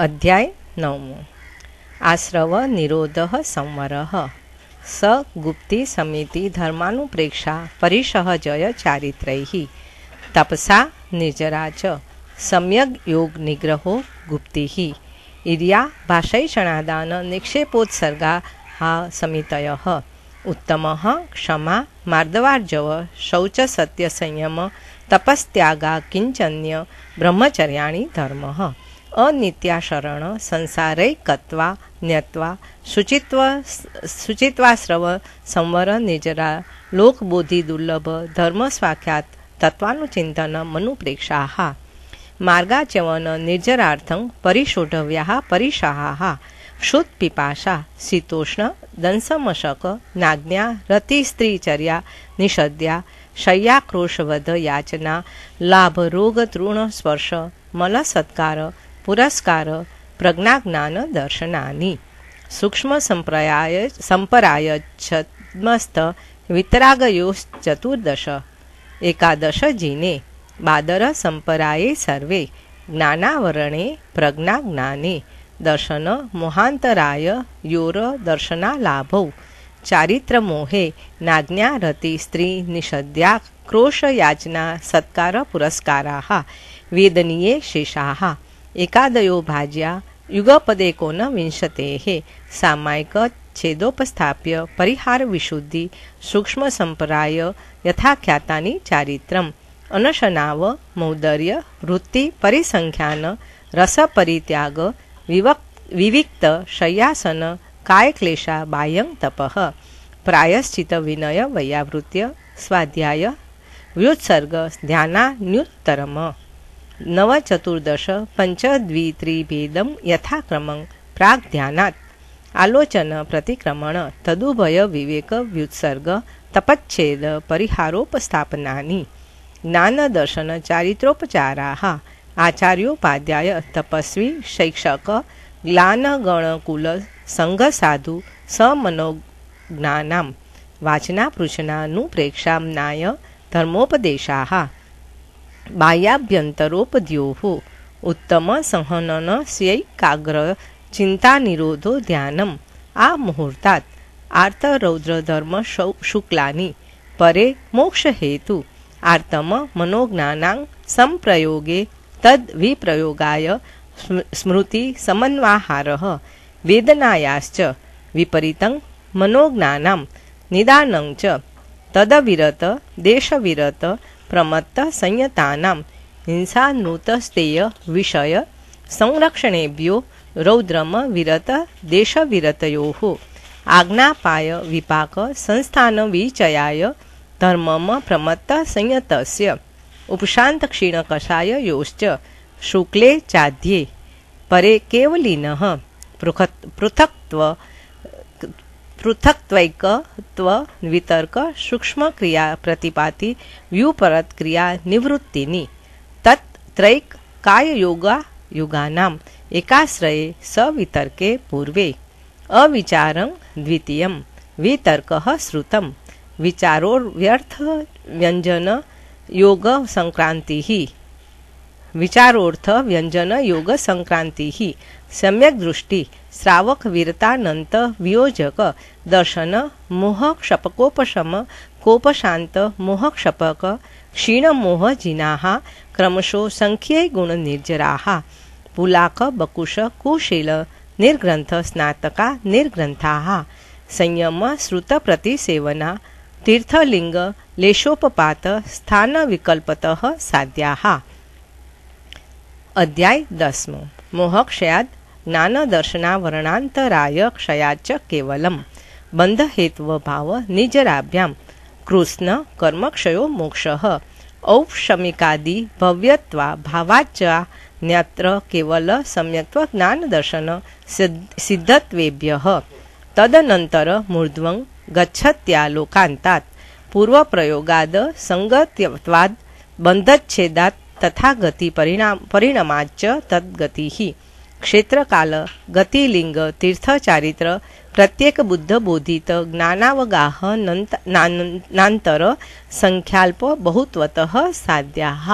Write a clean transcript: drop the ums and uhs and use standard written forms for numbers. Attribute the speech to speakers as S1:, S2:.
S1: अध्याय 9 आश्रव निरोध संवर स गुप्ति समिति धर्मानुप्रेक्षा परिशः जय चारित्रैः तपसा निर्जरा च सम्यग् योग निग्रहो गुप्तिः इर्या भाषैषणादान निक्षेपोत्सर्गाः समितयः उत्तमः क्षमा मार्दवार्जव शौच सत्य संयम तपस्त्यागा किंचन्य ब्रह्मचर्याणि धर्मः अनित्याशरण संसारैकत्वा न्यत्वा शुचित्वाश्रव संवर निर्जरा लोकबोधि दुर्लभ धर्म स्वाख्यात तत्वानुचिंतन मनुप्रेक्षाः मार्गाचवन निर्जरार्थं परिशोढव्याः परिशाहाः क्षुत्पिपाशा शीतोष्ण दंसमशक नाज्ञा रतिस्त्रीचर्या निषद्या शय्याक्रोशवध याचना लाभ रोग तृण स्पर्श मल सत्कार पुरस्कार प्रज्ञाज्ञान दर्शनानि सूक्ष्म संपराय छद्मस्त वितरागयोश्चतुर्दश एकादश जिने बादर संपराये सर्वे ज्ञानावरणे प्रज्ञाज्ञाने दर्शन मोहांतराय योर दर्शना लाभौ चारित्र मोहे नाज्ञा रति स्त्री निषद्या क्रोश याचना सत्कार पुरस्काराः वेदनीये शेषाः एकादयो भाज्या युगपदेकोन विंशतेः सामायिक छेदोपस्थाप्य परिहार विशुद्धि सूक्ष्म संपराय यथाख्यातानि चारित्रम् अनशनाव मौदर्य वृत्ति परिसंख्यान रस परित्याग विविक्त शय्यासन कायक्लेशा बाह्यं तपः प्रायश्चित विनय वैयावृत्य स्वाध्याय व्युत्सर्ग ध्यानान्युत्तरम नवचतुर्दश पंचद्वित्रिभेदं यथाक्रमं प्राग्ध्यानात् आलोचन प्रतिक्रमण तदुभय विवेक व्युत्सर्ग तपच्छेद परिहारोपस्थापनानि ज्ञानदर्शन चारित्रोपचाराः आचार्योपाध्याय तपस्वी शैक्षक ग्लानगणकुल संघ साधु समनोज्ञानां वाचना पृच्छनानुप्रेक्षाम्नाय धर्मोपदेशाः बाह्याभ्यन्तरोपद्योः उत्तम संहनन स्यैकाग्र चिंता निरोधो ध्यानम् आ मुहूर्तात् आर्तरौद्र धर्म शुक्लानि परे मोक्ष हेतु आर्तम मनोज्ञानां संप्रयोगे तद् विप्रयोगाय स्मृति समन्वाहारः वेदनायाश्च विपरीतं मनोज्ञानां निदानं च तदविरत देशविरत प्रमत्त संयतानां हिंसानुतस्तेय विषय संरक्षणेभ्यो रौद्रम विरत देशविरतयोः आज्ञापाय विपाक संस्थान विचयाय धर्मम प्रमत्त संयतस्य उपशांत क्षीणकषाय योश्च शुक्ले चाध्ये परे केवलिनः पृथक्त्वैकत्व वितर्क सूक्ष्म क्रिया प्रतिपाति व्युपरत क्रिया निवृत्तिनि तत्त्रैक काय योगा युगानाम् एकाश्रये सवितर्के पूर्वे अविचारं द्वितीयं वितर्कः श्रुतं विचारोर्व्यर्थ व्यंजन योग संक्रांतिः विचारोर्थ व्यंजन योग संक्रांतिः सम्यक दृष्टि श्रावक वीरतानंत वियोजक दर्शन मोह क्षपकोपशम कोपशांत मोह क्षपक क्षीण मोह जिनाः क्रमशो संख्ये गुण निर्जराः पुलाक बकुश कुशील निर्ग्रंथ स्नातका निर्ग्रंथाः संयम श्रुत प्रतिसेवना तीर्थलिंग लेशोपपात स्थान विकल्पतः साध्याः अध्याय 10 मोहक्षयाद ज्ञानदर्शनावरणान्तराय क्षयाच्च केवलम् बन्धहेत्व भाव निजराभ्यां कृष्ण कर्मक्षयो मोक्षः औपशमिकादि भव्यत्वा भावाच्च न्यत्र केवल सम्यक्त्व ज्ञानदर्शन सिद्धत्वेभ्यः तदनन्तर मूर्ध्वं गच्छत्यालोकान्तात् पूर्वप्रयोगाद संगत्यत्वाद् बन्धच्छेदात् तथा गति परिणामाच्च तद्गतिः क्षेत्रकाल गतिलिंग तीर्थचारित्र प्रत्येक बुद्ध बोधित ज्ञानावगाह नान्तर संख्याल्प बहुत्वतः साध्याः।